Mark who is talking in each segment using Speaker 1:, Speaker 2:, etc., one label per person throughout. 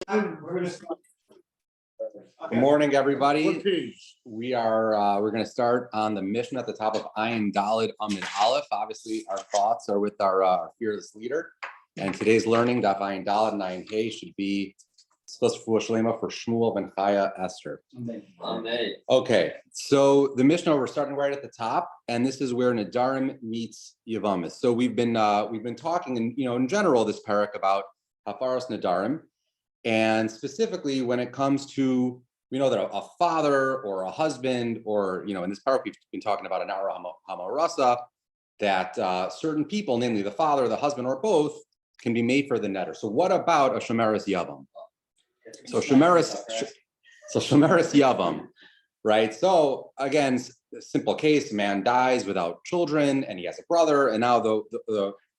Speaker 1: Good morning, everybody. We're going to start on the mission at the top of Ayin Daled Amud Aleph. Obviously, our thoughts are with our fearless leader. And today's learning, Daf Ayin Daled and Ayin Hey, should be Tzchus Shlema for Shmuel ben Chaya Esther.
Speaker 2: Amen.
Speaker 1: Okay, so the Mishnah, we're starting right at the top, and this is where Nadarim meets Yavamis. So we've been talking, in general, this parak about Hafaras Nadarim, and specifically when it comes to, we know that a father or a husband, or in this parak we've been talking about an Na'ara Hamarasa, that certain people, namely the father, the husband, or both, can be made for the netter. So what about a Shemeres Yavam? So Shemeres Yavam, right? So again, simple case: man dies without children, and he has a brother, and now the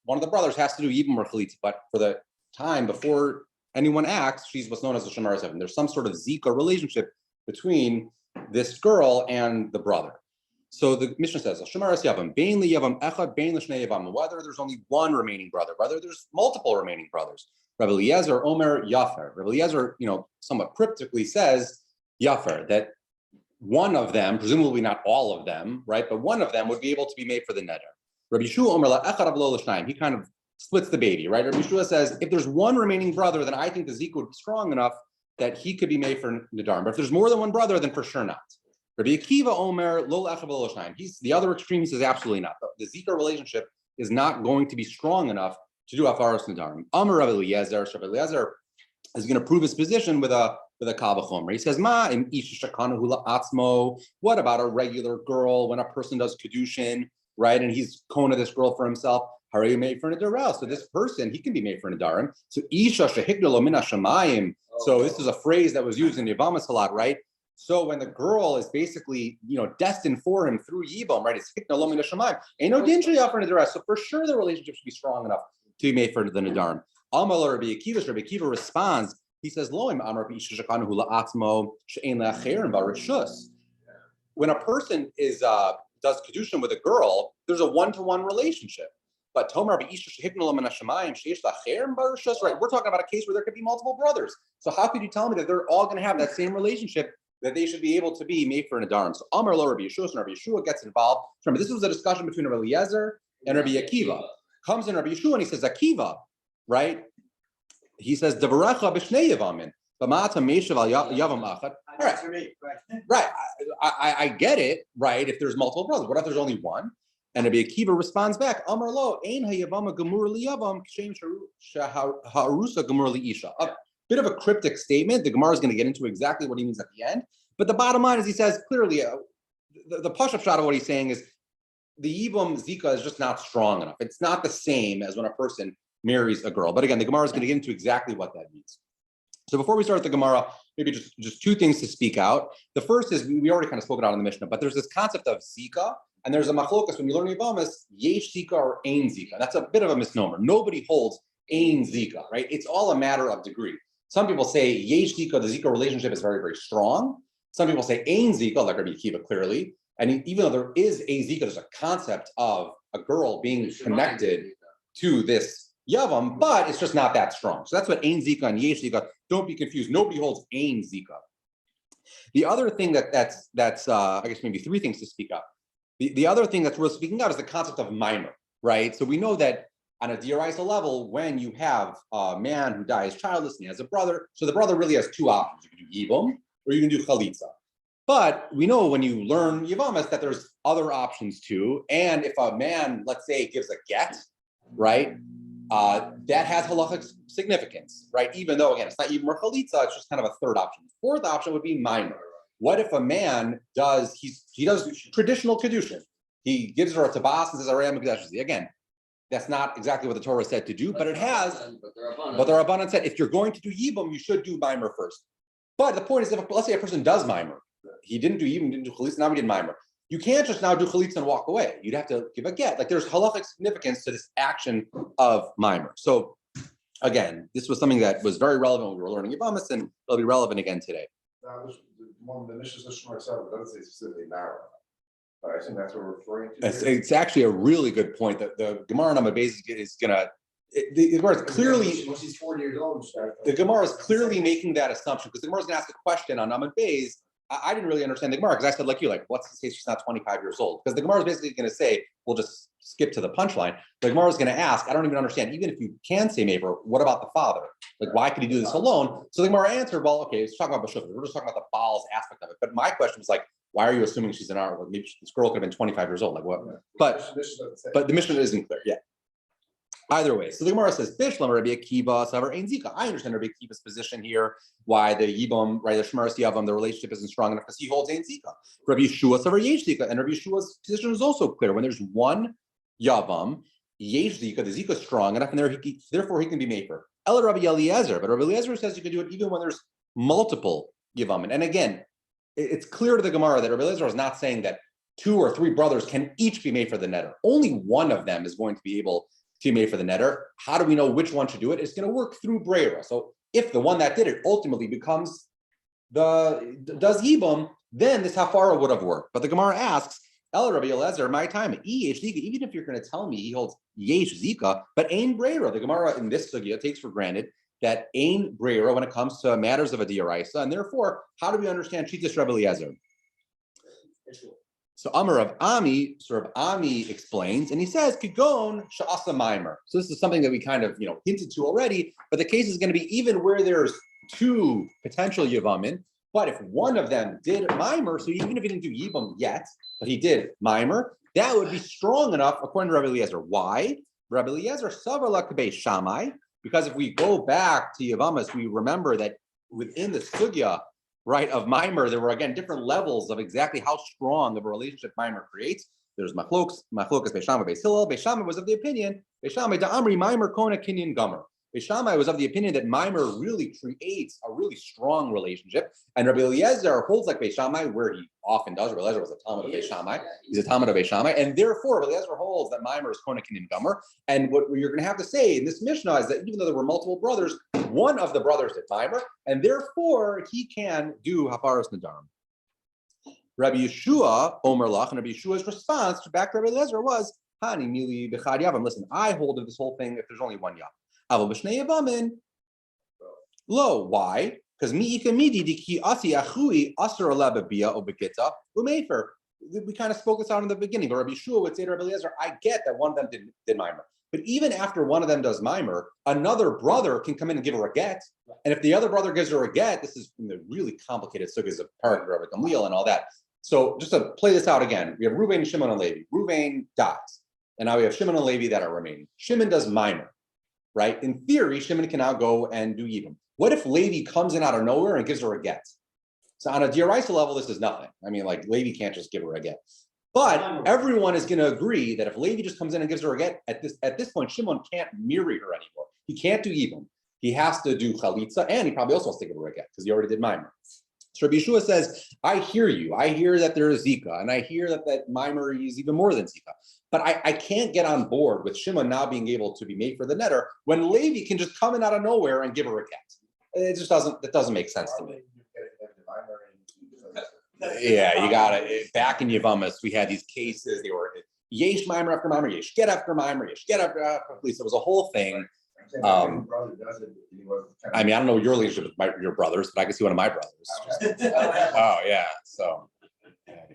Speaker 1: one of the brothers has to do Yibum or Chalitza. But for the time before anyone acts, she's what's known as a Shemeres Yavam. There's some sort of Zika relationship between this girl and the brother. So the Mishnah says, Shemeres Yavam, Bein li Yavam Echad, Bein l'shnei Yavam. Whether there's only one remaining brother, whether there's multiple remaining brothers. Rabbi Eliezer Omer Yafer. Rabbi Eliezer, somewhat cryptically says Yafer, that one of them, presumably not all of them, right, but one of them would be able to be made for the neder. Rabbi Yeshua Omer La'echad Avlo l'shnayim. He kind of splits the baby, right? Rabbi Yeshua says, if there's one remaining brother, then I think the Zika would be strong enough that he could be made for Nadarim. But if there's more than one brother, then for sure not. Rabbi Akiva Omer Lo La'echad Avlo l'shnayim. He's the other extreme. He says absolutely not. The Zika relationship is not going to be strong enough to do Hafaras Nadarim. Amar Rabbi Eliezer. Rabbi Eliezer is going to prove his position with a Kal V'chomer. He says, Ma im isha shakanu hula atzmo. What about a regular girl when a person does kedushin, right? And he's kona this girl for himself. How are you made for Nadarim? So this person, he can be made for Nadarim. So isha shehikdalo min hashamayim. So this is a phrase that was used in Yavamas a lot, right? So when the girl is basically, destined for him through Yibam, right? It's hikdalo min hashamayim. Ain't no din sheyah for Nadarim. So for sure the relationship should be strong enough to be made for the Nadarim. Amal Rabbi Akiva responds. He says, "Loim Amar B'ishashakanu Hula Atzmo She'ein La'acherim Barishus." When a person does kedushin with a girl, there's a one-to-one relationship. But Tomar B'ishashakanu Min Hashamayim She'esh La'acherim Barishus, right? We're talking about a case where there could be multiple brothers. So how could you tell me that they're all going to have that same relationship, that they should be able to be made for Nadarim? So Amar Lo Rabbi Yeshua, and Rabbi Yeshua gets involved. Remember, this was a discussion between Rabbi Eliezer and Rabbi Akiva. Comes in Rabbi Yeshua and he says, Akiva, right? He says, Devarecha b'shnei yavamin, b'ma'ata meishav al yavam achad. Right. I get it, right? If there's multiple brothers, what if there's only one? And Rabbi Akiva responds back, Amar lo, ein hayavama gemur liyavam, kshem ha'arusa gemur liisha. A bit of a cryptic statement. The Gemara is going to get into exactly what he means at the end. But the bottom line is he says clearly, the push-up shot of what he's saying is, the Yibam Zika is just not strong enough. It's not the same as when a person marries a girl. But again, the Gemara is going to get into exactly what that means. So before we start the Gemara, maybe just two things to speak out. The first is, we already kind of spoke about it in the Mishnah, but there's this concept of Zika, and there's a machlokas when you learn Yavamas, yesh Zika or ein Zika. That's a bit of a misnomer. Nobody holds ein Zika, right? It's all a matter of degree. Some people say yesh Zika, the Zika relationship is very, very strong. Some people say ein Zika, like Rabbi Akiva clearly. And even though there is a Zika, there's a concept of a girl being connected to this Yavam, but it's just not that strong. So that's what Ein Zika and Yesh Zika. Don't be confused. Nobody holds Ein Zika. The other thing that's I guess maybe three things to speak up. The other thing that's worth speaking out is the concept of mimer, right? So we know that on a D'Oraisa level, when you have a man who dies childless and he has a brother, so the brother really has two options. You can do Yibum or you can do Chalitza. But we know when you learn Yavamas that there's other options too. And if a man, let's say, gives a get, right, that has halachic significance, right? Even though, again, it's not even Chalitza, it's just kind of a third option. Fourth option would be minor. What if a man does traditional kedushin? He gives her a tabas and says, Arayam Mikdash. Again, that's not exactly what the Torah said to do, but it has. But the Rabbanan said, if you're going to do Yibum, you should do mimer first. But the point is, let's say a person does mimer. He didn't do Yibum, didn't do Chalitza, now he did mimer. You can't just now do Chalitza and walk away. You'd have to give a get. Like there's halachic significance to this action of mimer. So again, this was something that was very relevant when we were learning Yavamas, and it'll be relevant again today.
Speaker 3: One of the Mishnahs itself doesn't say specifically narrow. But I think that's what we're referring to.
Speaker 1: It's actually a really good point. That the Gemara Nama is going to The Gemara is clearly,
Speaker 3: Once he's 40 years old.
Speaker 1: the Gemara is clearly making that assumption, because the Gemara is gonna ask a question on Amud Beis. I didn't really understand the Gemara, because I said, like you, like, what's the case she's not 25 years old? Because the Gemara is basically gonna say, we'll just skip to the punchline. The Gemara is gonna ask, I don't even understand, even if you can say Maver, what about the father? Like, why could he do this alone? So the Gemara answered, well, okay, let's talk about Bashukah. We're just talking about the Baal's aspect of it. But my question was like, why are you assuming she's an art? Maybe this girl could have been 25 years old, like what? But the Mishnah isn't clear yet. Either way, so the Gemara says, Bishlam Rabbi Akiva, Savar Ein Zika. I understand Rabbi Akiva's position here, why the Yibam, right, the Shemaras Yavam, the relationship isn't strong enough because he holds Ein Zika. Rabbi Yeshua, Savar Yesh Zika, and Rabbi Yeshua's position is also clear. When there's one Yavam, Yesh Zika, the Zika is strong enough, and therefore he can be made for. Ella Rabbi Eliezer, but Rabbi Eliezer says you can do it even when there's multiple Yavam. And again, it's clear to the Gemara that Rabbi Eliezer is not saying that 2 or 3 brothers can each be made for the netter. Only one of them is going to be able to be made for the netter. How do we know which one should do it? It's going to work through Breira. So if the one that did it ultimately becomes does Yibam, then this Hafara would have worked. But the Gemara asks, El Rabbi Eliezer, my time, Yesh Zika, even if you're going to tell me he holds Yesh Zika, but Ein Breira, the Gemara in this sugya takes for granted that Ein Breira when it comes to matters of a Dioraisa, and therefore, how do we understand Shitas Rabbi Eliezer? So Amar of Ami, sort of Ami explains, and he says, Kigon Sha'asa Maimer. So this is something that we kind of, hinted to already, but the case is going to be even where there's 2 potential Yavamin, but if one of them did Maimer, so even if he didn't do Yivam yet, but he did Maimer, that would be strong enough according to Rabbi Eliezer. Why? Rabbi Eliezer Savar Lakabei Shammai, because if we go back to Yavamas, we remember that within the Sugya, right, of Maimer, there were again different levels of exactly how strong of a relationship Maimer creates. There's Machlokas Beis Shammai, Beis Hillel. Beis Shammai was of the opinion, Beis Shammai Da'amri Maimer Kona Kinyan Gomer. Beis Shammai was of the opinion that Maimer really creates a really strong relationship, and Rabbi Eliezer holds like Beis Shammai, where he often does. Rabbi Eliezer was a Talmud of Beis Shammai. He's a Talmud of Beis Shammai, and therefore Rabbi Eliezer holds that Maimer is Kona Kinyan Gomer. And what you're going to have to say in this Mishnah is that even though there were multiple brothers, one of the brothers did Maimer, and therefore he can do Hafaras Nadarim. Rabbi Yeshua, Omer Lach, and Rabbi Yeshua's response to back to Rabbi Eliezer was, Hani Mili B'chad Yavam. Listen, I hold of this whole thing if there's only one Yavam. Aval B'shnei Yavamin. Lo, why? Because mi'ika midi diki asi achui asur ala b'bia o b'kita u'mefer. We kind of spoke this out in the beginning, but Rabbi Yeshua would say to Rabbi Eliezer, I get that one of them did Maimer. But even after one of them does Maimer, another brother can come in and give her a get. And if the other brother gives her a get, this is in the really complicated sugyas of Parak, Rabbi Gamliel, and all that. So just to play this out again, we have Reuven, Shimon, and Levi. Reuven dies. And now we have Shimon and Levi that are remaining. Shimon does Maimer, right? In theory, Shimon can now go and do Yibam. What if Levi comes in out of nowhere and gives her a get? So on a Dioraisa level, this is nothing. I mean, like Levi can't just give her a get. But everyone is going to agree that if Levi just comes in and gives her a get, at this point, Shimon can't marry her anymore. He can't do Yibam. He has to do Chalitza, and he probably also has to give her a get because he already did Maimer. So Rabbi Yeshua says, I hear you. I hear that there is Zika, and I hear that Maimer is even more than Zika. But I can't get on board with Shimon now being able to be made for the netter when Levi can just come in out of nowhere and give her a get. It just doesn't make sense to me. Yeah, you got it. Back in Yavamas, we had these cases. They were Yesh Maimer after Maimer, Yesh get after Maimer, Yesh get after police. It was a whole thing. I mean, I don't know your relationship with your brothers, but I can see one of my brothers. Oh yeah, so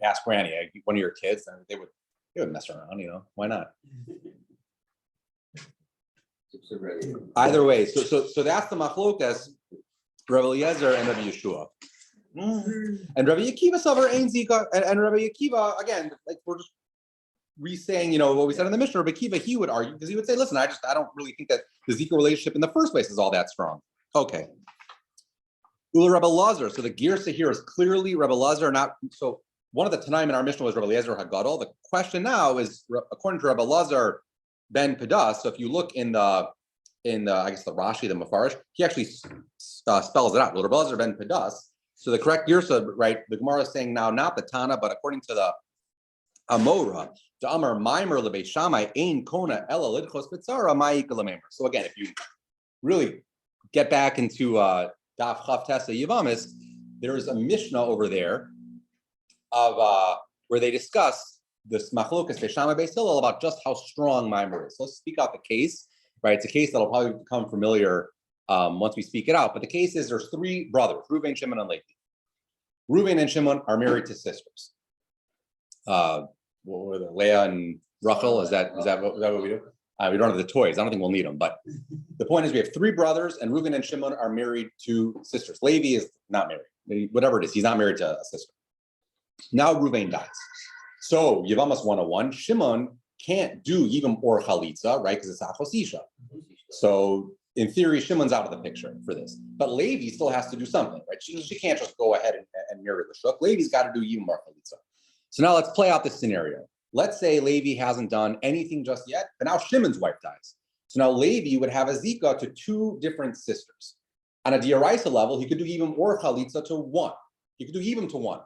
Speaker 1: ask Granny, one of your kids, and they would mess around. Why not? Either way, so that's the machlokas, Rabbi Eliezer and Rabbi Yeshua. And Rabbi Akiva Savar Ein Zika, and Rabbi Akiva, again, like we're just re-saying, what we said in the Mishnah. Rabbi Akiva, he would argue, because he would say, listen, I don't really think that the Zika relationship in the first place is all that strong. Okay. Ula Rabbi Lazar, so the Girsa here is clearly Rabbi Lazar, not, so one of the Tanaim in our Mishnah was Rabbi Eliezer Hagadol. The question now is, according to Rabbi Lazar ben Pedas, so if you look in the I guess the Rashi, the Mefarish, he actually spells it out. Rabbi Lazar ben Pedas. So the correct Girsa, right? The Gemara is saying now not the Tana, but according to the Amora, the Amar Maimer leBeis Shammai ein kona ela lidchos b'tzara ma'ika leMaimer. So again, if you really get back into Daf Chav Tesa Yavamis, there is a Mishnah over there of where they discuss this machlokas Beis Shammai Beis Hillel about just how strong Maimer is. So let's speak out the case right? It's a case that'll probably become familiar once we speak it out. But the case is there's three brothers, Reuven, Shimon, and Levi. Reuven and Shimon are married to sisters. What were they? Leah and Rachel? Is that what we do? We don't have the toys. I don't think we'll need them. But the point is we have three brothers, and Reuven and Shimon are married to sisters. Levi is not married. Whatever it is, he's not married to a sister. Now Reuven dies. So Yevamos 101, Shimon can't do Yivam or Chalitza, right? Because it's Achos Isha. So in theory, Shimon's out of the picture for this. But Levi still has to do something, right? She can't just go ahead and marry Lashuk. Levi's got to do Yivam or Chalitza. So now let's play out this scenario. Let's say Levi hasn't done anything just yet, but now Shimon's wife dies. So now Levi would have a zika to two different sisters. On a D'Oraisa level, he could do Yivam or Chalitza to one. He could do Yivam to one.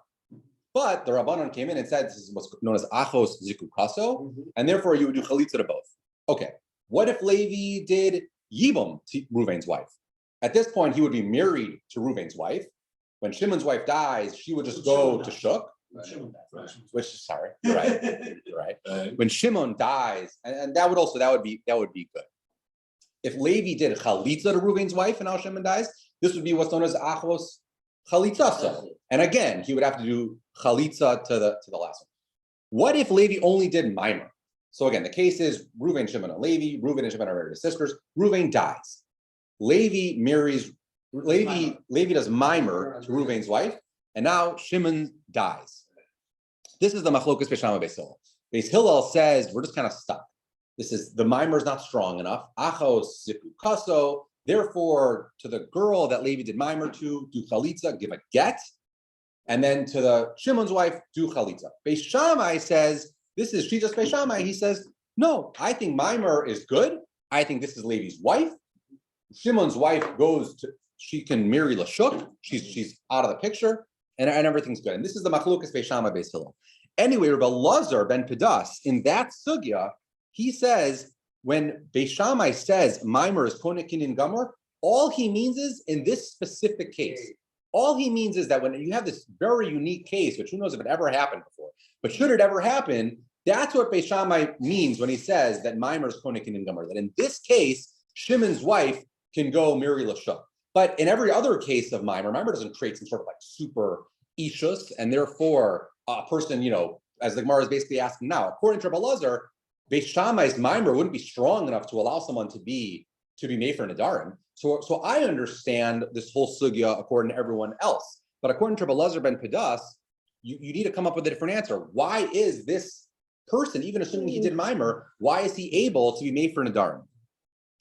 Speaker 1: But the Rabbanon came in and said this is what's known as Achos Zikukaso, and therefore you would do Chalitza to both. Okay, what if Levi did Yivam to Reuven's wife? At this point, he would be married to Reuven's wife. When Shimon's wife dies, she would just go to Shuk. Which, sorry, you're right. When Shimon dies, and that would be good. If Levi did Chalitza to Reuven's wife and now Shimon dies, this would be what's known as Achos Chalitzasa. And again, he would have to do Chalitza to the last one. What if Levi only did Mimer? So again, the case is Reuven, Shimon, and Levi. Reuven and Shimon are married to sisters. Reuven dies. Levi does Mimer to Reuven's wife, and now Shimon dies. This is the Machlokas Beis Shammai Beis Hillel. Beis Hillel says we're just kind of stuck. This is the Mimer is not strong enough. Achos Zikukaso. Therefore, to the girl that Levi did Mimer to, do Chalitza, give a get. And then to the Shimon's wife, do Chalitza. Beis Shammai says, this is Shitas Beis Shammai. He says, no, I think Mimer is good. I think this is Levi's wife. Shimon's wife she can marry Lashuk. She's out of the picture, and everything's good. And this is the Machlokas Beis Shammai Beis Hillel. Anyway, Rabbi Lazar ben Pedas, in that sugya, he says, when Beis Shammai says Mimer is Konekin in Gomer, all he means is in this specific case. All he means is that when you have this very unique case, which who knows if it ever happened before, but should it ever happen, that's what Beis Shammai means when he says that Mimer is Konekin in Gomer. That in this case, Shimon's wife can go marry Lashuk. But in every other case of Mimer doesn't create some sort of like super ishus, and therefore a person, as the Gemara is basically asking now, according to Rabbi Lazar, Beis Shammai's Mimer wouldn't be strong enough to allow someone to be Mefer Nadarim. So I understand this whole sugya according to everyone else. But according to Rabbi Lazar ben Pedas, you need to come up with a different answer. Why is this person, even assuming he did Mimer, why is he able to be Mefer Nadarim?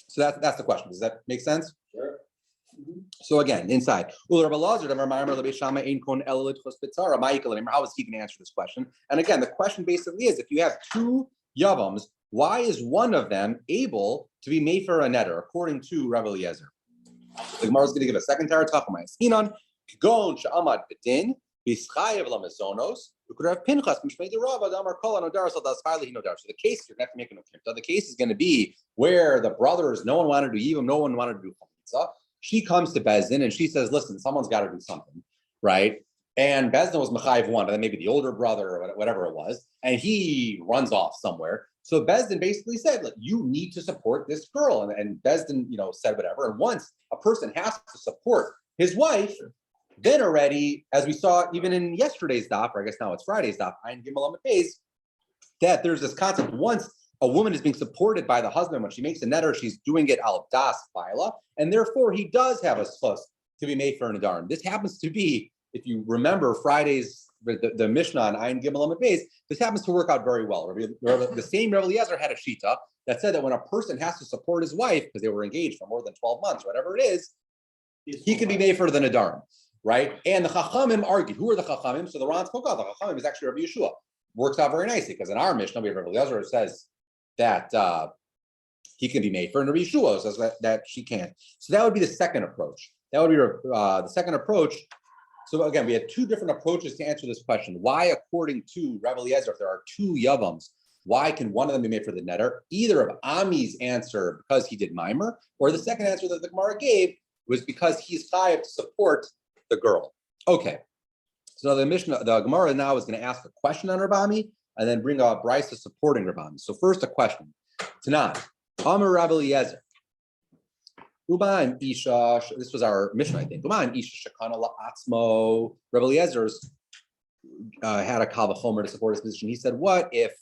Speaker 1: So that's the question. Does that make sense?
Speaker 3: Sure.
Speaker 1: So again, inside. How is he going to answer this question? And again, the question basically is, if you have two Yavams, why is one of them able to be Mefer a Neder, according to Rabbi Eliezer? The Gemara is going to give a second Torah Tachomai. Hinon, Kgon Sha'amad Bedin, Bischayev Lamazonos, who could have Pinchas, Mishmei Rava, Damar Kol, Anodar, so that's highly Hinodar. So the case, you're going to have to make an okimta. The case is going to be where the brothers, no one wanted to do Yivam, no one wanted to do Chalitza. She comes to Bezdin and she says, listen, someone's got to do something, right? And Bezdin was Mechayev one, and then maybe the older brother or whatever it was, and he runs off somewhere. So Bezdin basically said, look, you need to support this girl. And Bezdin, said whatever. And once a person has to support his wife, then already, as we saw even in yesterday's daf, or I guess now it's Friday's daf, Ayin Gimel Amud Beis, that there's this concept, once a woman is being supported by the husband, when she makes a neder, she's doing it al das baila, and therefore he does have a schus to be made for an adarim. This happens to be, if you remember Friday's, the Mishnah on Ayin Gimel Amud Beis, this happens to work out very well. The same Rabbi Eliezer had a shita that said that when a person has to support his wife, because they were engaged for more than 12 months, whatever it is, he can be made for the nadarim, right? And the Chachamim argued. Who are the Chachamim? So the Ran spoke out. The Chachamim is actually Rabbi Yeshua. Works out very nicely, because in our Mishnah, we have Rabbi Eliezer says that he can be made for, and Rabbi Yeshua says that she can't. So that would be the second approach. That would be the second approach. So again, we had two different approaches to answer this question. Why, according to Rabbi Eliezer, if there are two Yavams, why can one of them be made for the neder? Either of Ami's answer, because he did Mimer, or the second answer that the Gemara gave was because he's chayav to support the girl. Okay. So the Gemara now is going to ask a question on Rabami and then bring a brisa supporting Rabami. So first a question. Tanan, Amar Rabbi Eliezer, Uman Isha, this was our mission, I think. Uman Isha Shekana La'atzmo. Rebbe Eliezer's had a kal v'chomer to support his position. He said, what if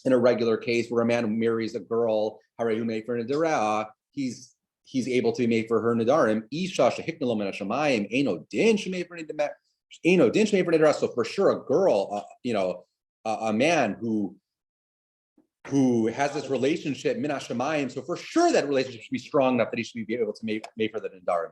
Speaker 1: in a regular case where a man marries a girl, Harehu made for Nidara, he's able to be made for her Nidarim. Isha Shehikna Lo Min Hashamayim, Eino Din Shemay for Nidara. Eino Din Shemay for Nidara. So for sure, a girl, a man who has this relationship, Min Hashamayim, so for sure that relationship should be strong enough that he should be able to make for the Nidarim.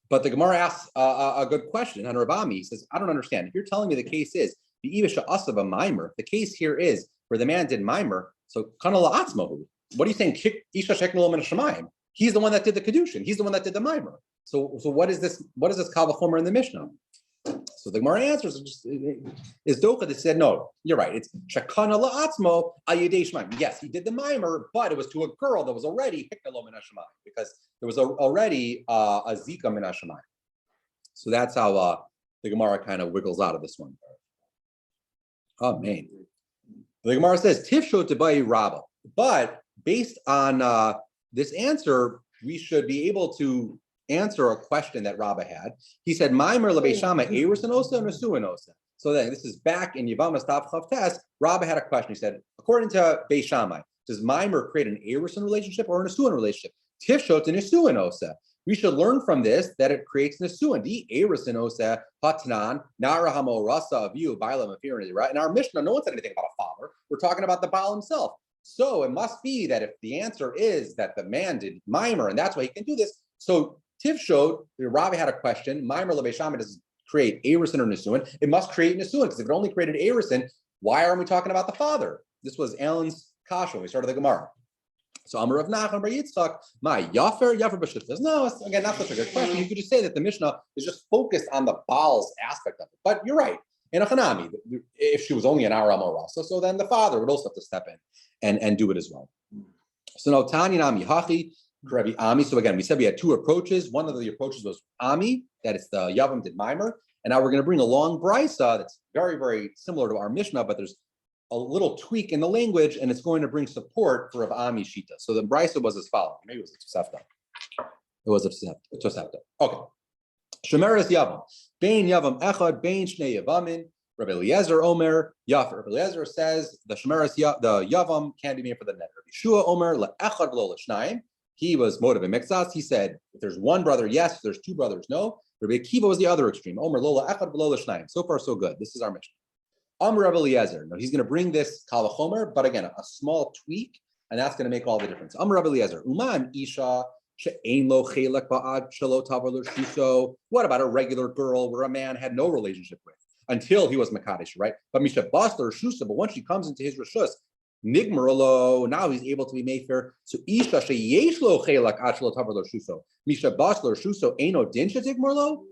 Speaker 1: But the Gemara asks a good question on Rabami. He says, I don't understand. If you're telling me the case is the Ivisha Asava Mimer, the case here is where the man did Mimer, so Kanala Atzmahu. What are you saying? Isha Sheknul Min Hashamayim. He's the one that did the Kedushin. He's the one that did the Mimer. So what is this? What is this Kal V'chomer in the Mishnah? So the Gemara answers is Docha that said, no, you're right. It's Shekana La'atzmo Ayidei Shemaim. Yes, he did the Mimer, but it was to a girl that was already Hiknalo Min Hashamayim because there was already a Zika Min Hashamayim. So that's how the Gemara kind of wiggles out of this one. Oh, man. The Gemara says, Tifsho Tebai Rabba. But based on this answer, we should be able to answer a question that Rabba had. He said, Maimer lebeishama erusin osa. So then this is back in Yevamos Tav Chav Tes. Rabba had a question. He said, according to Beis Shammai, does Maimer create an erusin relationship or an asuin relationship? Tifshot an asuin osa. We should learn from this that it creates an asuin. The erusin osa patnan nara hamo rasa aviu bailam afirin. Right? In our Mishnah, no one said anything about a father. We're talking about the Baal himself. So it must be that if the answer is that the man did Maimer and that's why he can do this. So Tifshot, Rabbi had a question. Maimer lebeishama does create erusin or nisuin. It must create nisuin because if it only created erusin, why aren't we talking about the father? This was Alan's kasha when we started the Gemara. So Amar Rav Nachman bar Yitzchak, my yafer b'shut says no. It's, again, not such a good question. You could just say that the Mishnah is just focused on the Baal's aspect of it. But you're right. In a Chanami, if she was only an Aram or Rasa, so then the father would also have to step in and do it as well. So now Tanya Nami Hachi. Rabbi Ami. So again, we said we had two approaches. One of the approaches was Ami, that it's the Yavam did Maimer. And now we're going to bring a long brisa that's very, very similar to our Mishnah, but there's a little tweak in the language, and it's going to bring support for Rabbi Ami Shita. So the brisa was as follows. Maybe it was a Tosefta. It was a Tosefta. Okay. Shemeres Yavam. Bein Yavam Echad, Bein Shnei Yavamin. Rabbi Eliezer Omer Yafer. Rabbi Eliezer says the Shemeres the Yavam can be made for the net. Rabbi Shua Omer LeEchad V'lo L'Shnayim. He was motive in Mixas. He said, if there's one brother, yes. If there's two brothers, no. Rabbi Akiva was the other extreme. Omer Lola Echad V'lo L'Shnayim. So far, so good. This is our mission. Amr Rabbi Eliezer. Now he's going to bring this Kal V'chomer, but again, a small tweak, and that's going to make all the difference. Amr Rabbi Eliezer. Uman Isha she'ein lo chelek ba'ad shelo tavar l'shuso. What about a regular girl where a man had no relationship with until he was Makadesh, right? But Misha Basler Shusa, but once she comes into his Rishus, Nigmaralo, now he's able to be made fair. So Isha sheyesh lo chelak ad shelo tavar l'shuso. Misha Basler Shuso eino din shetigmarlo.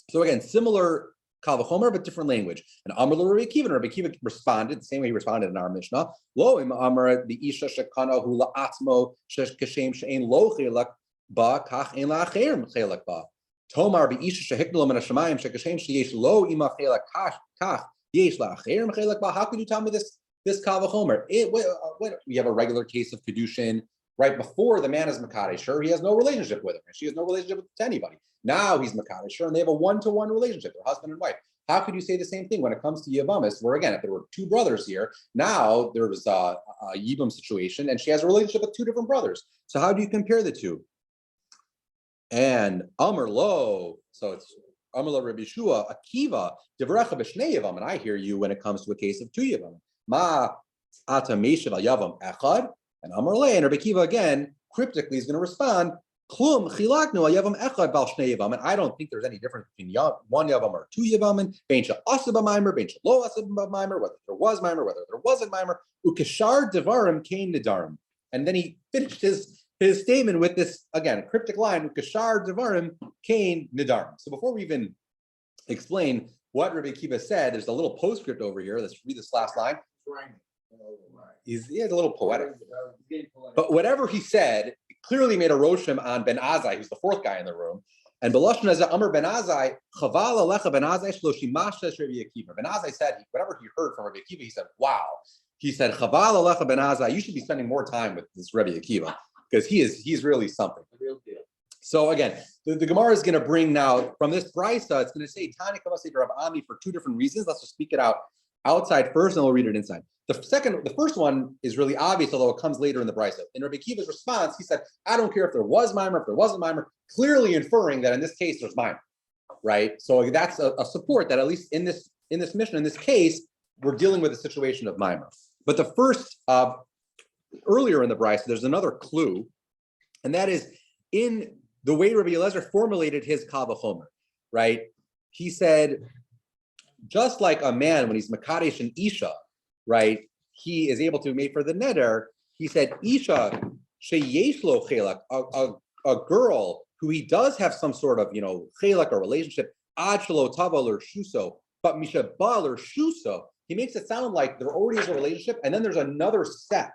Speaker 1: So again, similar Kal V'chomer, but different language. And Amar lo Rabbi Akiva, and Rabbi Akiva responded the same way he responded in our Mishnah. Lo im Amar the Isha shekana hu la'atzmo shekashem she'ein lo chelak ba kach ein la'acher chelak ba. Tomar be Isha shehiknelo min hashamayim shekashem sheyesh lo ima chelak kach yesh la'acher chelak ba. How could you tell me this Kal V'chomer? We have a regular case of Kedushin right before the man is Makadesh. He has no relationship with her, and she has no relationship with anybody. Now he's Makadesh, and they have a one-to-one relationship, they're husband and wife. How could you say the same thing when it comes to Yavamis, where again, if there were two brothers here, now there was a Yibam situation, and she has a relationship with two different brothers. So how do you compare the two? And Amar Lo, so it's Amar Lo Rabbi Shua, Akiva, Devrecha B'shnei Yavam, and I hear you when it comes to a case of two Yavam. Ma ata meshav al Yavam echad, and Amar Le, and Rabbi Akiva again, cryptically is going to respond, Klum chilaknu al Yavam echad bal shnei Yavam, and I don't think there's any difference between one Yavam or two Yavam, and bein she'asa b'maimer, bein she'lo asa b'maimer, whether there was Maimer, whether there wasn't Maimer, ukeshar devarim kain nidarim. And then he finished his statement with this, again, cryptic line, ukeshar devarim kain nidarim. So before we even explain what Rabbi Akiva said, there's a little postscript over here. Let's read this last line. He's a little poetic. But whatever he said, it clearly made a roshem on Ben Azai, who's the fourth guy in the room. And Belashon Azai, Amar Ben Azai, Chaval Alecha Ben Azai, Shloshi Masha Rabbi Akiva. Ben Azai said, whatever he heard from Rabbi Akiva, he said, wow. he said, Chaval Alecha ben Azai, you should be spending more time with this Rebbe Akiva because he's really something.
Speaker 2: Real deal.
Speaker 1: So again, the Gemara is going to bring now from this brisa, it's going to say Tani Kavasei Rav Ami for two different reasons. Let's just speak it out outside first, and we'll read it inside. The first one is really obvious, although it comes later in the brisa. In Rabbi Akiva's response, he said, "I don't care if there was mimer, if there wasn't mimer," clearly inferring that in this case there's mimer, right? So that's a support that at least in this mission, in this case, we're dealing with a situation of mimer. But the first earlier in the brisa, there's another clue, and that is in the way Rabbi Eliezer formulated his Kal V'chomer, right? He said, just like a man when he's Makadesh and Isha, right, he is able to make for the neder. He said, Isha sheyesh lo chelak, a girl who he does have some sort of, chelak or relationship, ad shelo taval or shuso, but misha bal or shuso, he makes it sound like there already is a relationship, and then there's another step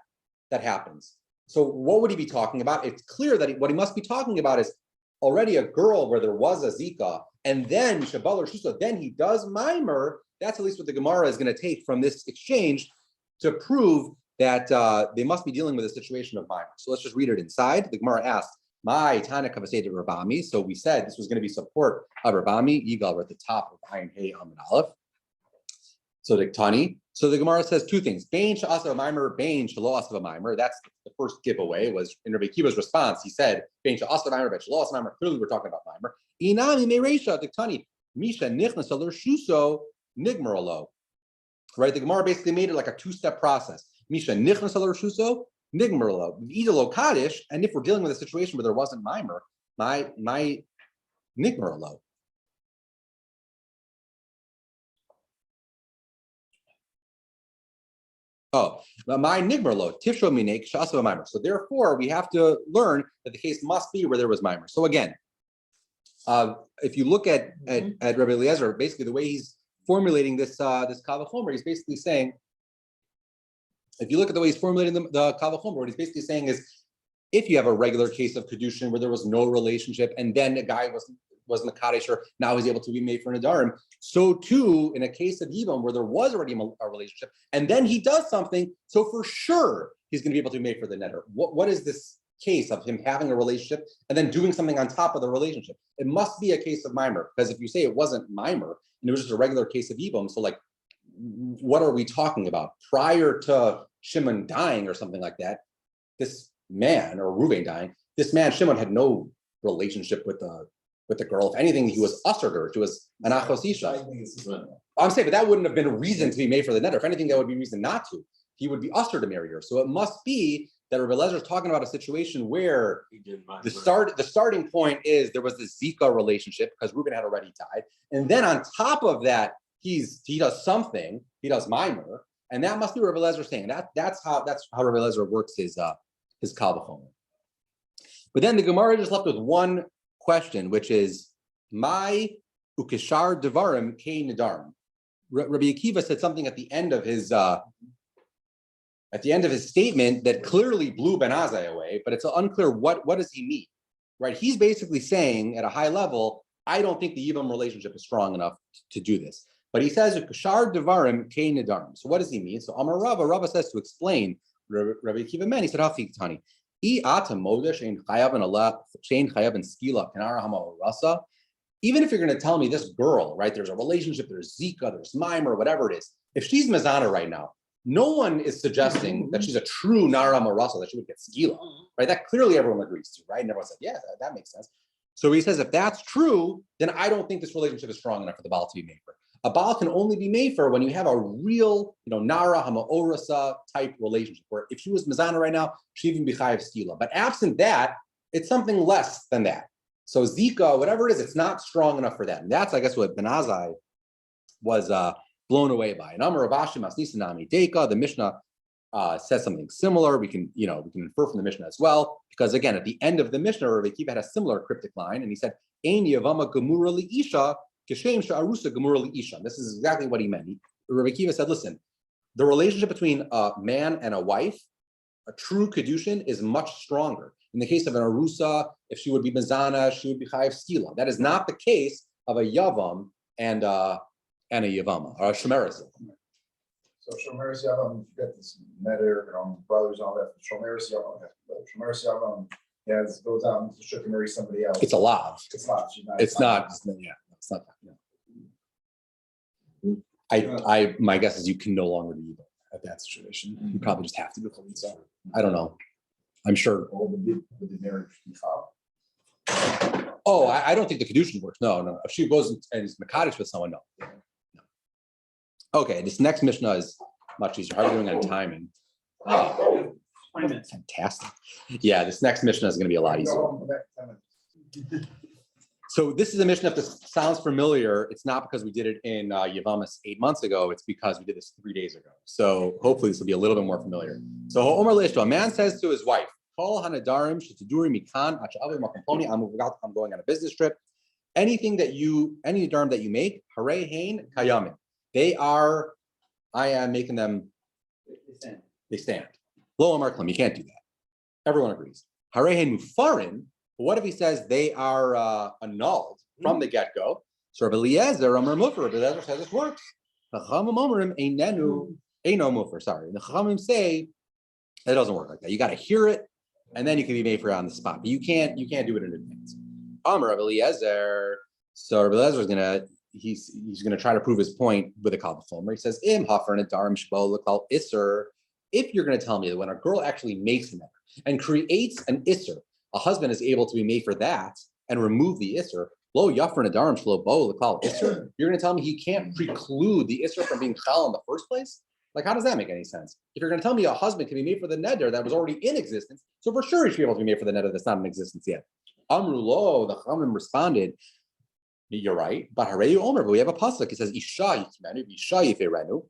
Speaker 1: that happens. So what would he be talking about? It's clear that what he must be talking about is already a girl where there was a zika, and then Shabal or Shusa, then he does mimer. That's at least what the Gemara is going to take from this exchange to prove that they must be dealing with a situation of mimer. So let's just read it inside. The Gemara asks, "My Tana Kavasei de Rabami." So we said this was going to be support of Rabami. Yigal, we're at the top of Ayin Hey Amid Aleph. So the Tani. So the Gemara says two things: Bain sha'asav mimer, bain shelo asav mimer. That's the first giveaway. Was in Rabbi Akiva's response. He said, "Bain sha'asav mimer, bain shelo asav mimer." Clearly, we're talking about mimer. Inami mereisha the Tani. Misha nichnas alur shuso nigmer alo. Right. The Gemara basically made it like a two-step process. Misha nichnas alur shuso nigmer alo. Either lo kaddish, and if we're dealing with a situation where there wasn't mimer, my nigmer alo. Oh, my nigmerlo, tifsho minek, shasava mimer. So therefore, we have to learn that the case must be where there was mimer. So again, if you look at Rabbi Eliezer, basically the way he's formulating this Kal V'chomer, he's basically saying, if you look at the way he's formulating the Kal V'chomer, what he's basically saying is, if you have a regular case of kedushin where there was no relationship, and then a guy was Makadesh, or now he's able to be made for Nadarim. So too, in a case of Yivam where there was already a relationship, and then he does something, so for sure he's going to be able to be made for the Neder. What is this case of him having a relationship and then doing something on top of the relationship? It must be a case of mimer, because if you say it wasn't mimer and it was just a regular case of Yivam, so like, what are we talking about? Prior to Shimon dying or something like that, this man, or Reuven dying, this man Shimon had no relationship with the girl. If anything, he was ushered her. She was an achos isha. I'm saying, but that wouldn't have been a reason to be made for the neder. If anything, that would be a reason not to. He would be ushered to marry her. So it must be that Rabbi Eliezer is talking about a situation where the starting point is there was this Zika relationship because Reuben had already died, and then on top of that, he does something. He does mimer, and that must be Rabbi Eliezer saying that's how Rabbi Eliezer works his Kal V'chomer. But then the Gemara just left with one question, which is my ukishar devarim kei nedarim. Rabbi Akiva said something at the end of his statement that clearly blew Ben Azai away, but it's unclear what does he mean, right? He's basically saying at a high level, I don't think the Yivam relationship is strong enough to do this. But he says ukishar devarim kei nedarim. So what does he mean? So Amar Rava says to explain Rabbi Akiva meant. He said, Hafi even if you're going to tell me this girl, right, there's a relationship, there's Zika, there's mimer, whatever it is, if she's Mazana right now, no one is suggesting that she's a true Nara Marasa, that she would get Skila, right? That clearly everyone agrees to, right? And everyone said, yeah, that makes sense. So he says, if that's true, then I don't think this relationship is strong enough for the Baal to be made for. A Baal can only be made for when you have a real, Nara Hamaorasa type relationship, where if she was Mazana right now, she'd even be Chayav Skila. But absent that, it's something less than that. So Zika, whatever it is, it's not strong enough for that. And that's, I guess, what Ben Azai was blown away by. And Amar Rav Ashi Masnisanami Deka, the Mishnah says something similar. We can infer from the Mishnah as well, because again, at the end of the Mishnah, Rabbi Akiva had a similar cryptic line, and he said, Ein Yavama Gemura Li Isha. This is exactly what he meant. Rabbi Akiva said, listen, the relationship between a man and a wife, a true kedushin, is much stronger. In the case of an arusa, if she would be mezana, she would be chayav skila. That is not the case of a yavam and a yavama, or a shemerazah.
Speaker 3: So Shomer Yavam, you got this neder, brothers and all that. Shomer Yavam has to go. Shomer Yavam goes out and should marry somebody else.
Speaker 1: It's a lav.
Speaker 3: It's not.
Speaker 1: It's not, yeah, it's not. Yeah. My guess is you can no longer do that at that situation. You probably just have to do chalitza. I don't know. I'm sure.
Speaker 3: Would the marriage be chal?
Speaker 1: Oh, I don't think the kedushin works. No. If she goes and is mekadosh with someone, no. Okay, this next Mishnah is much easier. How are we doing on timing?
Speaker 2: Oh, 20 minutes.
Speaker 1: Fantastic. Yeah, this next Mishnah is going to be a lot easier. So this is a Mishnah. If this sounds familiar, it's not because we did it in Yavamas 8 months ago. It's because we did this 3 days ago. So hopefully this will be a little bit more familiar. So Omer Leishto, a man says to his wife, "Kol hanadarim shetaduri mikan achavi makamponi." I'm going on a business trip. Any darim that you make, harei hein kayamin. They are. I am making them. They stand. Lo amar klam. You can't do that. Everyone agrees. Harei hein mufarin. But what if he says they are annulled from the get-go? So Rabbi Eliezer, Amar Mufer, Rabbi Eliezer says it works. Chachamim omrim einenu eino mufer. Sorry, the Chachamim say it doesn't work like that. You got to hear it, and then you can be made for it on the spot. But you can't do it in advance. Amar Rabbi Eliezer. So Rabbi Eliezer is he's gonna try to prove his point with a kal v'chomer. He says im hafer and darim shbo l'kal iser. If you're going to tell me that when a girl actually makes an neder and creates an iser, a husband is able to be made for that and remove the isser. Lo yafar nadarim shlo bo l'kal isser. You're going to tell me he can't preclude the isser from being chal in the first place? Like, how does that make any sense? If you're going to tell me a husband can be made for the neder that was already in existence, so for sure he should be able to be made for the neder that's not in existence yet. Amru lo, the Chachamim responded, you're right, but hareyu omer, but we have a pasuk. It says isha yikmenu, isha yiferenu.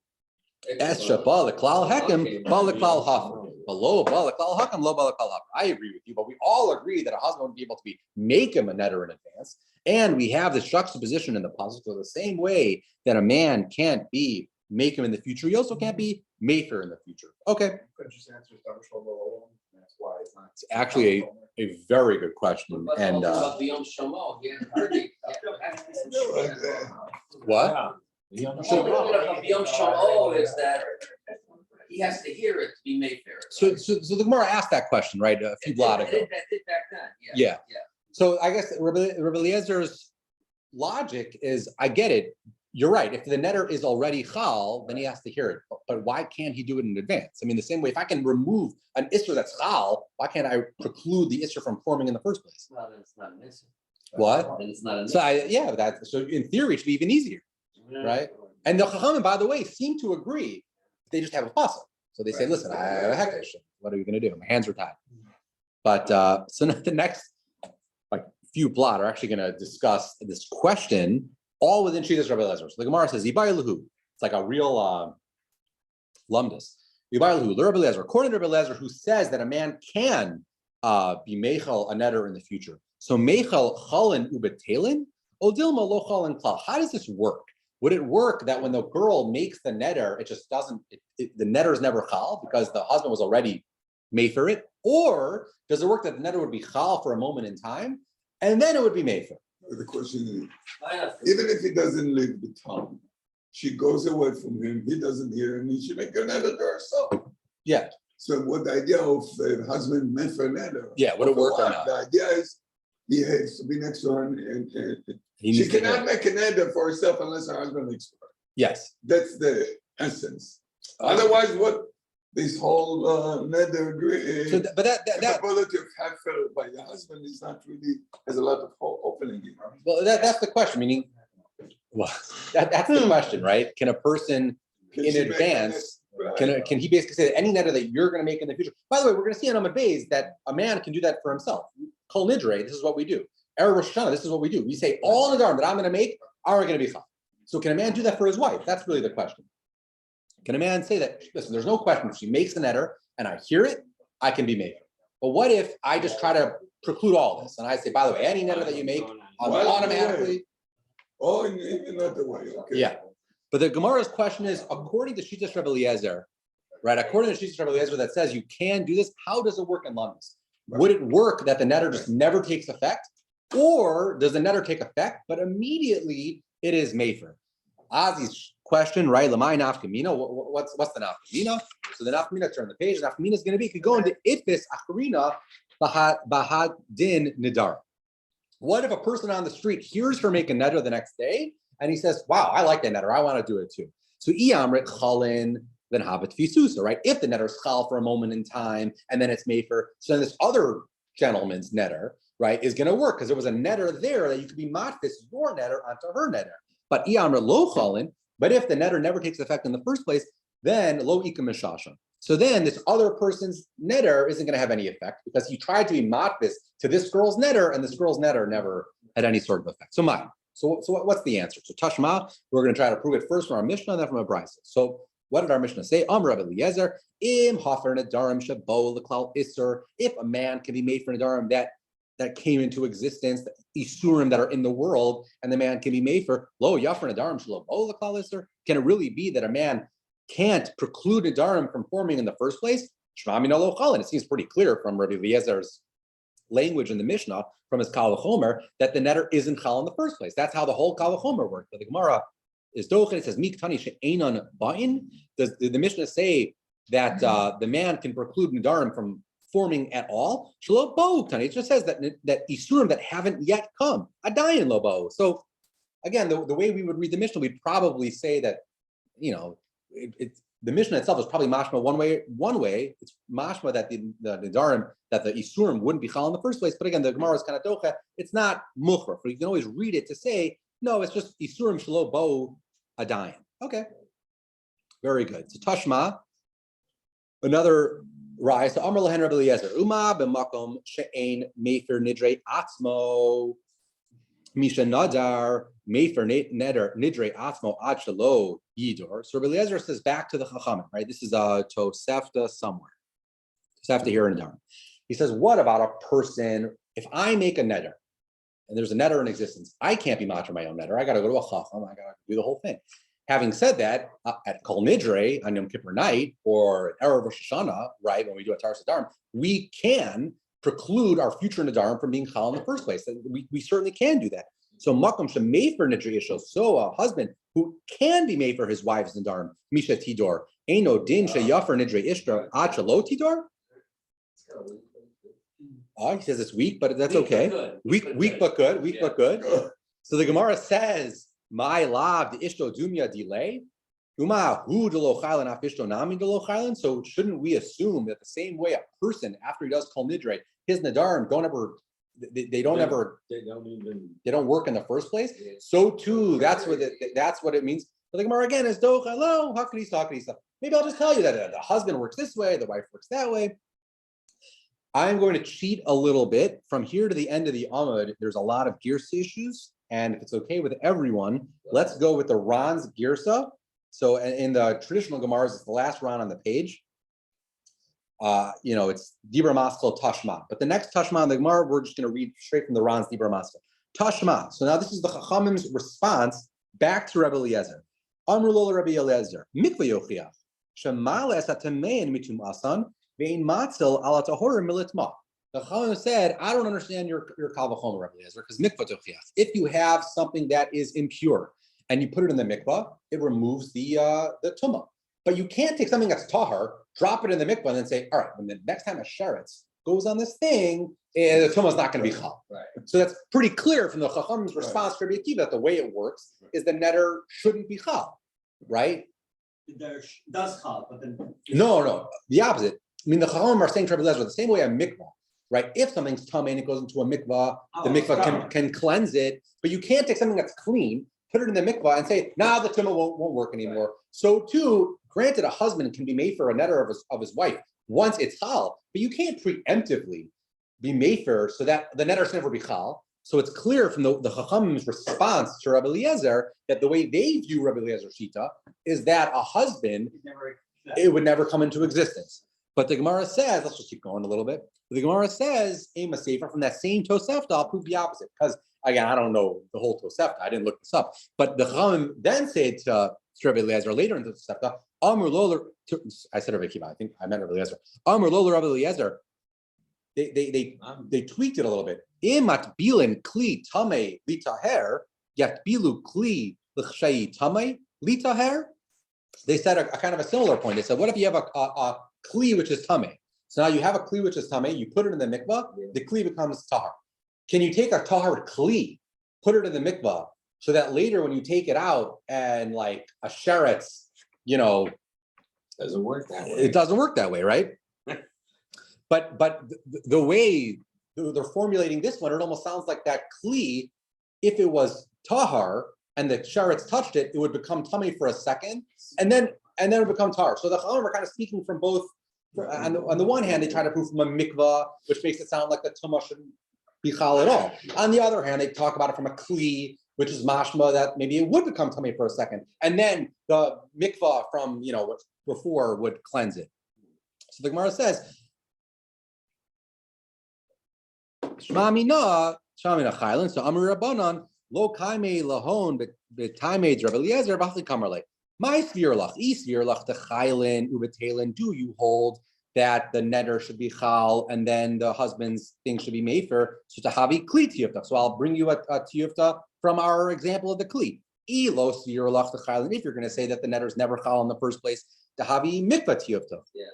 Speaker 1: Esha ba l'klal hekem, ba l'klal hafer. Below ba l'klal hakem, lo ba l'klal hafer. I agree with you, but we all agree that a husband would be able to make him a neder in advance, and we have this juxtaposition in the pasuk. So the same way that a man can't make him in the future, he also can't be maker in the future. Okay. It's actually a very good question. And what?
Speaker 4: Yom Shamo is that he has to hear it to be made fair.
Speaker 1: So the Gemara asked that question, right? A few blot ago.
Speaker 4: That did back then.
Speaker 1: Yeah. So I guess Rabbi Eliezer's logic is, I get it. You're right. If the neder is already chal, then he has to hear it. But why can't he do it in advance? I mean, the same way, if I can remove an isser that's chal, why can't I preclude the isser from forming in the first place?
Speaker 4: Well, then it's not an issue.
Speaker 1: What?
Speaker 4: Then it's not an
Speaker 1: So so in theory, it should be even easier, right? And the Chachamim, by the way, seem to agree. They just have a puzzle. So they say, listen, I have a hekesh. What are we going to do? My hands are tied. But so the next few blot are actually going to discuss this question all within Shitas Rabbi Eliezer. So the Gemara says, Yibai Lahu. It's like a real lumdus. Yibai Lahu, Rabbi Eliezer. According to Rabbi Eliezer, who says that a man can be meichel a neder in the future. So meichel chalin ubetelin, odilma lo chalin klal. How does this work? Would it work that when the girl makes the neder, it just doesn't, the neder is never chal because the husband was already made for it? Or does it work that the neder would be chal for a moment in time and then it would be made for?
Speaker 5: The question is, even if he doesn't leave the town, she goes away from him, he doesn't hear, and she make another to herself.
Speaker 1: Yeah.
Speaker 5: So what the idea of the husband meant for another?
Speaker 1: Yeah, would it work or not?
Speaker 5: The idea is he has to be next to her, and she cannot make an neder for herself unless her husband makes for her.
Speaker 1: Yes.
Speaker 5: That's the essence. Otherwise, what this whole neder
Speaker 1: So but that
Speaker 5: ability of hefer by the husband is not really has a lot of opening.
Speaker 1: well, that's the question. Meaning, well, that's the question, right? Can a person in advance can he basically say that any neder that you're going to make in the future? By the way, we're going to see in Amud Beis that a man can do that for himself. Kol nidre, this is what we do. Erev Rosh Hashanah, this is what we do. We say all nedarim that I'm going to make are going to be chal. So can a man do that for his wife? That's really the question. Can a man say that, listen, there's no question, if she makes the neder and I hear it, I can be made. But what if I just try to preclude all this? And I say, by the way, any neder that you make, automatically.
Speaker 5: Oh, in another way. Okay.
Speaker 1: Yeah. But the Gemara's question is, according to Shitas Rabbi Eliezer, right? According to Shitas Rabbi Eliezer that says you can do this, how does it work in Londis? Would it work that the neder just never takes effect? Or does the neder take effect, but immediately it is made for? Ozzy's question, right? Lamai nafkamina. What's the nafkamina? So the nafkamina, turn the page. The nafkamina is going to be could go into ifis acharina bahad din nidar. What if a person on the street hears her make a neder the next day and he says, "Wow, I like that neder. I want to do it too." So iyamrit chalin then habit fisusa, right? If the neder is chal for a moment in time and then it's made for, so then this other gentleman's neder, right, is going to work because there was a neder there that you could be matfis your neder onto her neder. But iyamrit lo chalin. But if the neder never takes effect in the first place, then lo ikam mishasham. So then this other person's neder isn't going to have any effect because he tried to be matvis to this girl's neder, and this girl's neder never had any sort of effect. So what's the answer? So Tashma, we're going to try to prove it first from our Mishnah and then from a Brisa. So what did our Mishnah say? Rabbi Eliezer, im hafer nedarim shabo l'klal iser. If a man can be made for nedarim that came into existence, the isurim that are in the world, and the man can be made for lo yafer nedarim shabo l'klal iser. Can it really be that a man can't preclude nedarim from forming in the first place? Shema min lo chalin. It seems pretty clear from Rabbi Eliezer's language in the Mishnah, from his Kal V'chomer, that the neder isn't chal in the first place. That's how the whole Kal V'chomer works. But the Gemara is dochen. It says miktani she'enon ba'in. Does the Mishnah say that the man can preclude nedarim from forming at all? Shelo bo tani. It just says that isurim that haven't yet come adayin lo bo. So again, the way we would read the Mishnah, we'd probably say that, the Mishnah itself is probably mashma one way. It's mashma that the nedarim, that the isurim wouldn't be chal in the first place. But again, the Gemara is kind of docha. It's not muchra. You can always read it to say, no, it's just isurim shelo bo adayin. Okay, very good. So Tashma, another rise. So Amar lehen Rabbi Eliezer, Uma b'makom she'ein mefer nidrei atzmo misha nadar mefer neder nidrei atzmo ad shelo yidor. So Rabbi Eliezer says back to the Chachamim, right? This is a Tosefta somewhere. Tosefta here in Durham. He says, what about a person, if I make a neder, and there's a neder in existence, I can't be matra my own neder. I got to go to a Chacham. I got to do the whole thing. Having said that, at Kol Nidre on Yom Kippur night or at Erev Rosh Hashanah, right, when we do a Taras Nedarim, we can preclude our future Nedarim from being chal in the first place. We certainly can do that. So makom shemay for Nidre Yishol, so a husband who can be made for his wife's Nedarim, Misha Tidor, Eino Din Sheyafer Nidre Ishtar Ad Shelo Tidor. Oh, he says it's weak, but that's okay. Weak but good. So the Gemara says, my lav the ishto dumya delay. So shouldn't we assume that the same way a person after he does kol nidre, his nadarim they don't work in the first place. So too, that's what it means. But the Gemara again is do hello hakadisa. Maybe I'll just tell you that the husband works this way, the wife works that way. I'm going to cheat a little bit from here to the end of the Amud. There's a lot of girsa issues. And if it's okay with everyone, let's go with the Ran's Girsa. So in the traditional Gemaras, it's the last Ran on the page. It's Dibra Maskal Tashma. But the next Tashma in the Gemara, we're just going to read straight from the Ran's Dibra Maskal. Tashma. So now this is the Chachamim's response back to Rabbi Eliezer. Amr lo Rabbi Eliezer. Mikva yochiach. Shemal es atamein mitum asan vein matzel ala tahorim militma. The Chachamim said, I don't understand your Kal V'chomer, Rabbi Eliezer, because mikvah tochias. If you have something that is impure and you put it in the mikvah, it removes the tumah. But you can't take something that's tahar, drop it in the mikvah, and then say, all right, when the next time a sheretz goes on this thing, the tumah is not going to be chal. Right. So that's pretty clear from the Chachamim's response to Rabbi Akiva that the way it works is the neder shouldn't be chal, right?
Speaker 2: There does chal, but then
Speaker 1: No, the opposite. I mean, the Chachamim are saying to Rabbi Eliezer the same way a mikvah. Right, if something's tummy and it goes into a mikvah, the mikvah can cleanse it, but you can't take something that's clean, put it in the mikvah, and say, the tumah won't work anymore. Right. So too, granted, a husband can be made for a neder of his wife once it's chal, but you can't preemptively be made for so that the neder should never be chal. So it's clear from the Chachamim's response to Rabbi Eliezer that the way they view Rabbi Eliezer's shita is that a husband, it would never come into existence. But the Gemara says, let's just keep going a little bit. The Gemara says, Ema Sefer, from that same Tosefta, I'll prove the opposite. Because, again, I don't know the whole Tosefta. I didn't look this up. But the Chachamim then said to Rabbi Eliezer later in the Tosefta, Amr Lola, I said Rabbi Akiva, I think I meant Rabbi Eliezer. Amr Lola Rabbi Eliezer, they tweaked it a little bit. Imat bilin kli tamei litaher, yat bilu kli l'chshayi tamei, litaher, they said a kind of a similar point. They said, what if you have a kli which is tameh? So now you have a kli which is tameh, you put it in the mikvah, the kli becomes tahar. Can you take a tahar kli, put it in the mikvah, so that later when you take it out and like a sheretz,
Speaker 5: Doesn't work that way.
Speaker 1: it doesn't work that way, right? But the way they're formulating this one, it almost sounds like that kli, if it was tahar and the sheretz touched it, it would become tummy for a second, and then it would become tahar. So the Chachamim are kind of speaking from both. On the one hand, they try to prove from a mikvah, which makes it sound like the tumah shouldn't be chal at all. On the other hand, they talk about it from a kli, which is mashma that maybe it would become tummy for a second, and then the mikvah from what before would cleanse it. So the Gemara says, Shma mina chaylin. So Amar Rabbanan lo kaime lahon b'taimei Rabbi Eliezer b'achli kamarle. My svirlach, svirlach the chaylin ubetalin. Do you hold that the netter should be chal and then the husband's thing should be mefer? So to havi kli tiyufta. So I'll bring you a tiyufta from our example of the kli. Lo svirlach the chaylin. If you're going to say that the netter is never chal in the first place, to havi mikvah tiyufta.
Speaker 4: Yeah.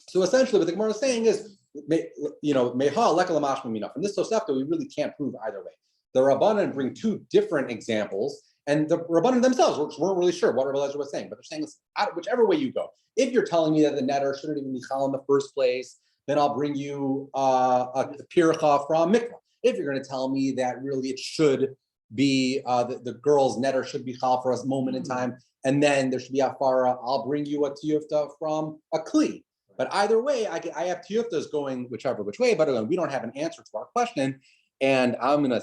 Speaker 1: So essentially, what the Gemara is saying is, meha lekala mashma mina. From this Tosefta, we really can't prove either way. The Rabbanan bring two different examples, and the Rabbanan themselves weren't really sure what Rabbi Eliezer was saying, but they're saying this whichever way you go. If you're telling me that the netter shouldn't even be chal in the first place, then I'll bring you a pircha from mikvah. If you're going to tell me that really it should be the girl's netter should be chal for a moment in time, and then there should be a farah, I'll bring you a tiyufta from a kli. But either way, I have tiyuftas going whichever which way, but again, we don't have an answer to our question. And I'm going to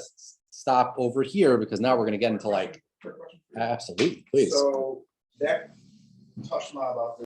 Speaker 1: stop over here because now we're going to get into like,
Speaker 3: Quick question.
Speaker 1: absolutely, please.
Speaker 3: So that tashma about